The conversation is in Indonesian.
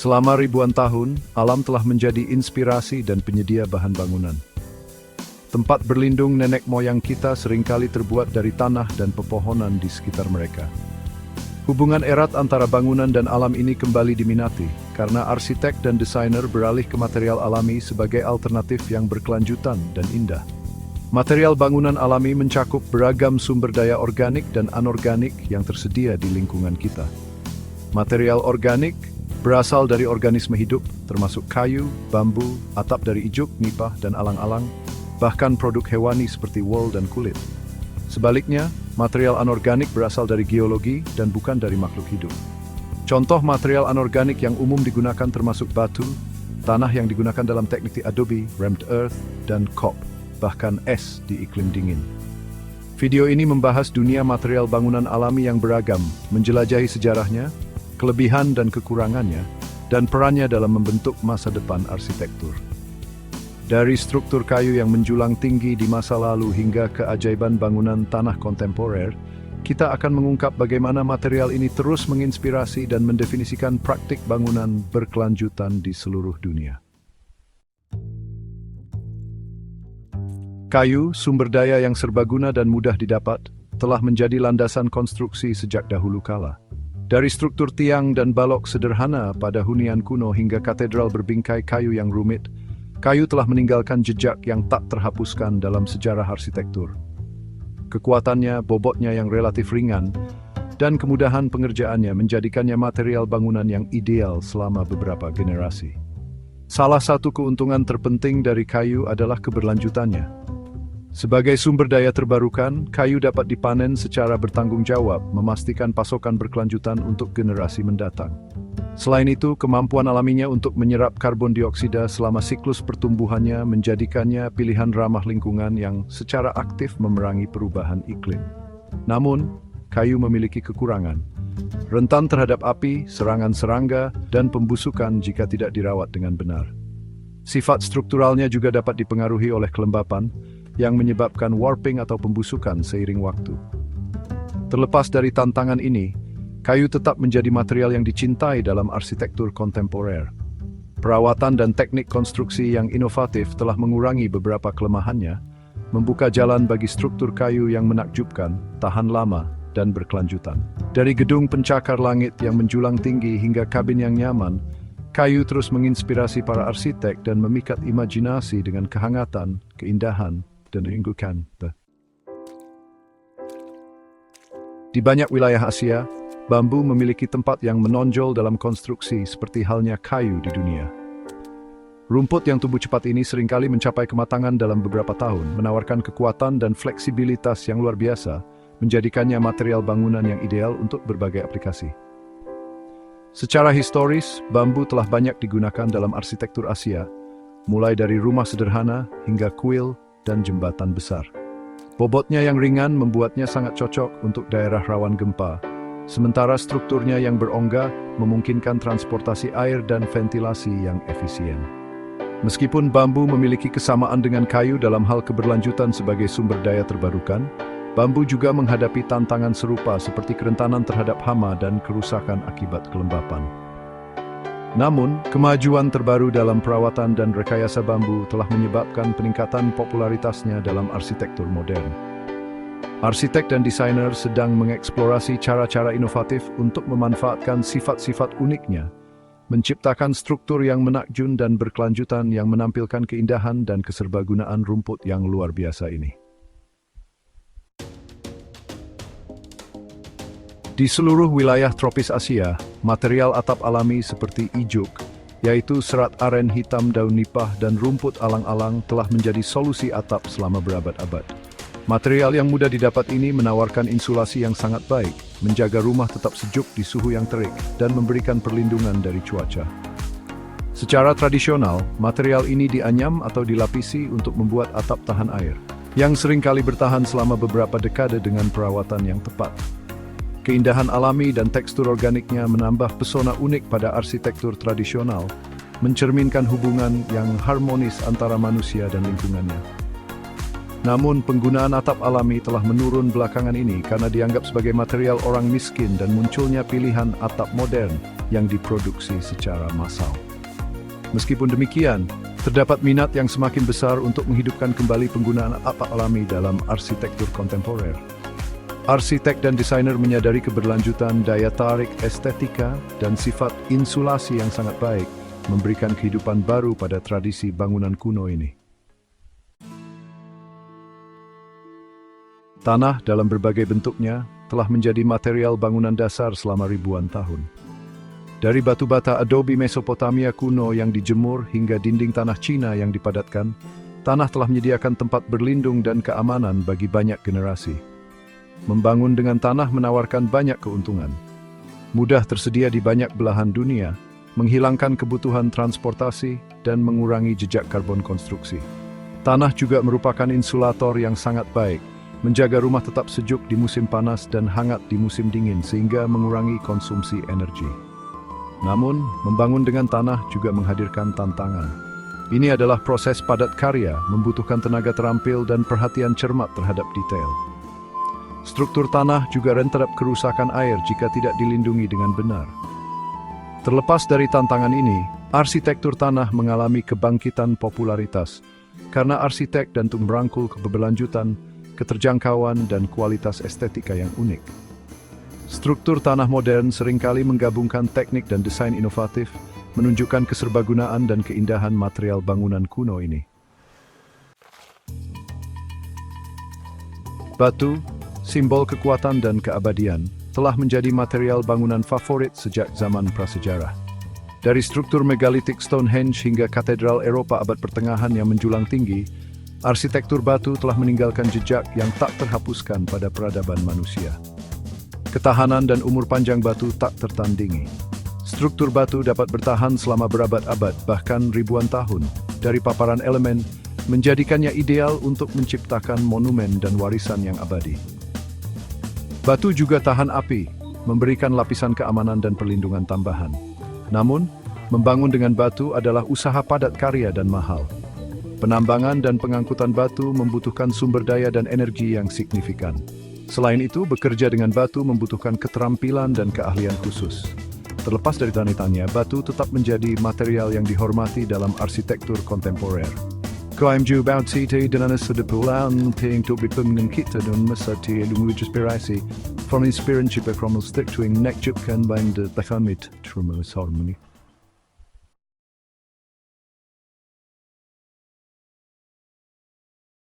Selama ribuan tahun, alam telah menjadi inspirasi dan penyedia bahan bangunan. Tempat berlindung nenek moyang kita seringkali terbuat dari tanah dan pepohonan di sekitar mereka. Hubungan erat antara bangunan dan alam ini kembali diminati, karena arsitek dan desainer beralih ke material alami sebagai alternatif yang berkelanjutan dan indah. Material bangunan alami mencakup beragam sumber daya organik dan anorganik yang tersedia di lingkungan kita. Material organik berasal dari organisme hidup, termasuk kayu, bambu, atap dari ijuk, nipah, dan alang-alang, bahkan produk hewani seperti wool dan kulit. Sebaliknya, material anorganik berasal dari geologi dan bukan dari makhluk hidup. Contoh material anorganik yang umum digunakan termasuk batu, tanah yang digunakan dalam teknik adobe, rammed earth, dan kop, bahkan es di iklim dingin. Video ini membahas dunia material bangunan alami yang beragam, menjelajahi sejarahnya, kelebihan dan kekurangannya, dan perannya dalam membentuk masa depan arsitektur. Dari struktur kayu yang menjulang tinggi di masa lalu hingga keajaiban bangunan tanah kontemporer, kita akan mengungkap bagaimana material ini terus menginspirasi dan mendefinisikan praktik bangunan berkelanjutan di seluruh dunia. Kayu, sumber daya yang serbaguna dan mudah didapat, telah menjadi landasan konstruksi sejak dahulu kala. Dari struktur tiang dan balok sederhana pada hunian kuno hingga katedral berbingkai kayu yang rumit, kayu telah meninggalkan jejak yang tak terhapuskan dalam sejarah arsitektur. Kekuatannya, bobotnya yang relatif ringan, dan kemudahan pengerjaannya menjadikannya material bangunan yang ideal selama beberapa generasi. Salah satu keuntungan terpenting dari kayu adalah keberlanjutannya. Sebagai sumber daya terbarukan, kayu dapat dipanen secara bertanggung jawab, memastikan pasokan berkelanjutan untuk generasi mendatang. Selain itu, kemampuan alaminya untuk menyerap karbon dioksida selama siklus pertumbuhannya menjadikannya pilihan ramah lingkungan yang secara aktif memerangi perubahan iklim. Namun, kayu memiliki kekurangan. Rentan terhadap api, serangan serangga, dan pembusukan jika tidak dirawat dengan benar. Sifat strukturalnya juga dapat dipengaruhi oleh kelembapan, yang menyebabkan warping atau pembusukan seiring waktu. Terlepas dari tantangan ini, kayu tetap menjadi material yang dicintai dalam arsitektur kontemporer. Perawatan dan teknik konstruksi yang inovatif telah mengurangi beberapa kelemahannya, membuka jalan bagi struktur kayu yang menakjubkan, tahan lama, dan berkelanjutan. Dari gedung pencakar langit yang menjulang tinggi hingga kabin yang nyaman, kayu terus menginspirasi para arsitek dan memikat imajinasi dengan kehangatan, keindahan, dan lingkungan. Di banyak wilayah Asia, bambu memiliki tempat yang menonjol dalam konstruksi seperti halnya kayu di dunia. Rumput yang tumbuh cepat ini seringkali mencapai kematangan dalam beberapa tahun, menawarkan kekuatan dan fleksibilitas yang luar biasa, menjadikannya material bangunan yang ideal untuk berbagai aplikasi. Secara historis, bambu telah banyak digunakan dalam arsitektur Asia, mulai dari rumah sederhana hingga kuil dan jembatan besar. Bobotnya yang ringan membuatnya sangat cocok untuk daerah rawan gempa, sementara strukturnya yang berongga memungkinkan transportasi air dan ventilasi yang efisien. Meskipun bambu memiliki kesamaan dengan kayu dalam hal keberlanjutan sebagai sumber daya terbarukan, bambu juga menghadapi tantangan serupa seperti kerentanan terhadap hama dan kerusakan akibat kelembapan. Namun, kemajuan terbaru dalam perawatan dan rekayasa bambu telah menyebabkan peningkatan popularitasnya dalam arsitektur modern. Arsitek dan desainer sedang mengeksplorasi cara-cara inovatif untuk memanfaatkan sifat-sifat uniknya, menciptakan struktur yang menakjun dan berkelanjutan yang menampilkan keindahan dan keserbagunaan rumput yang luar biasa ini. Di seluruh wilayah tropis Asia, material atap alami seperti ijuk, yaitu serat aren hitam daun nipah dan rumput alang-alang telah menjadi solusi atap selama berabad-abad. Material yang mudah didapat ini menawarkan insulasi yang sangat baik, menjaga rumah tetap sejuk di suhu yang terik, dan memberikan perlindungan dari cuaca. Secara tradisional, material ini dianyam atau dilapisi untuk membuat atap tahan air, yang seringkali bertahan selama beberapa dekade dengan perawatan yang tepat. Keindahan alami dan tekstur organiknya menambah pesona unik pada arsitektur tradisional, mencerminkan hubungan yang harmonis antara manusia dan lingkungannya. Namun, penggunaan atap alami telah menurun belakangan ini karena dianggap sebagai material orang miskin dan munculnya pilihan atap modern yang diproduksi secara massal. Meskipun demikian, terdapat minat yang semakin besar untuk menghidupkan kembali penggunaan atap alami dalam arsitektur kontemporer. Arsitek dan desainer menyadari keberlanjutan daya tarik estetika dan sifat insulasi yang sangat baik, memberikan kehidupan baru pada tradisi bangunan kuno ini. Tanah dalam berbagai bentuknya telah menjadi material bangunan dasar selama ribuan tahun. Dari batu bata adobe Mesopotamia kuno yang dijemur hingga dinding tanah Cina yang dipadatkan, tanah telah menyediakan tempat berlindung dan keamanan bagi banyak generasi. Membangun dengan tanah menawarkan banyak keuntungan. Mudah tersedia di banyak belahan dunia, menghilangkan kebutuhan transportasi, dan mengurangi jejak karbon konstruksi. Tanah juga merupakan insulator yang sangat baik, menjaga rumah tetap sejuk di musim panas dan hangat di musim dingin sehingga mengurangi konsumsi energi. Namun, membangun dengan tanah juga menghadirkan tantangan. Ini adalah proses padat karya, membutuhkan tenaga terampil dan perhatian cermat terhadap detail. Struktur tanah juga rentan terhadap kerusakan air jika tidak dilindungi dengan benar. Terlepas dari tantangan ini, arsitektur tanah mengalami kebangkitan popularitas karena arsitek dan merangkul keberlanjutan, keterjangkauan, dan kualitas estetika yang unik. Struktur tanah modern seringkali menggabungkan teknik dan desain inovatif, menunjukkan keserbagunaan dan keindahan material bangunan kuno ini. Batu, simbol kekuatan dan keabadian, telah menjadi material bangunan favorit sejak zaman prasejarah. Dari struktur megalitik Stonehenge hingga katedral Eropa abad pertengahan yang menjulang tinggi, arsitektur batu telah meninggalkan jejak yang tak terhapuskan pada peradaban manusia. Ketahanan dan umur panjang batu tak tertandingi. Struktur batu dapat bertahan selama berabad-abad, bahkan ribuan tahun, dari paparan elemen, menjadikannya ideal untuk menciptakan monumen dan warisan yang abadi. Batu juga tahan api, memberikan lapisan keamanan dan perlindungan tambahan. Namun, membangun dengan batu adalah usaha padat karya dan mahal. Penambangan dan pengangkutan batu membutuhkan sumber daya dan energi yang signifikan. Selain itu, bekerja dengan batu membutuhkan keterampilan dan keahlian khusus. Terlepas dari tantangannya, batu tetap menjadi material yang dihormati dalam arsitektur kontemporer. Kaum bauti dan sedepulan untuk berpeminin kita dan mesati ilmu inspirasi, from inspiration kromal stick to nekjupkan band the mit trumus harmony.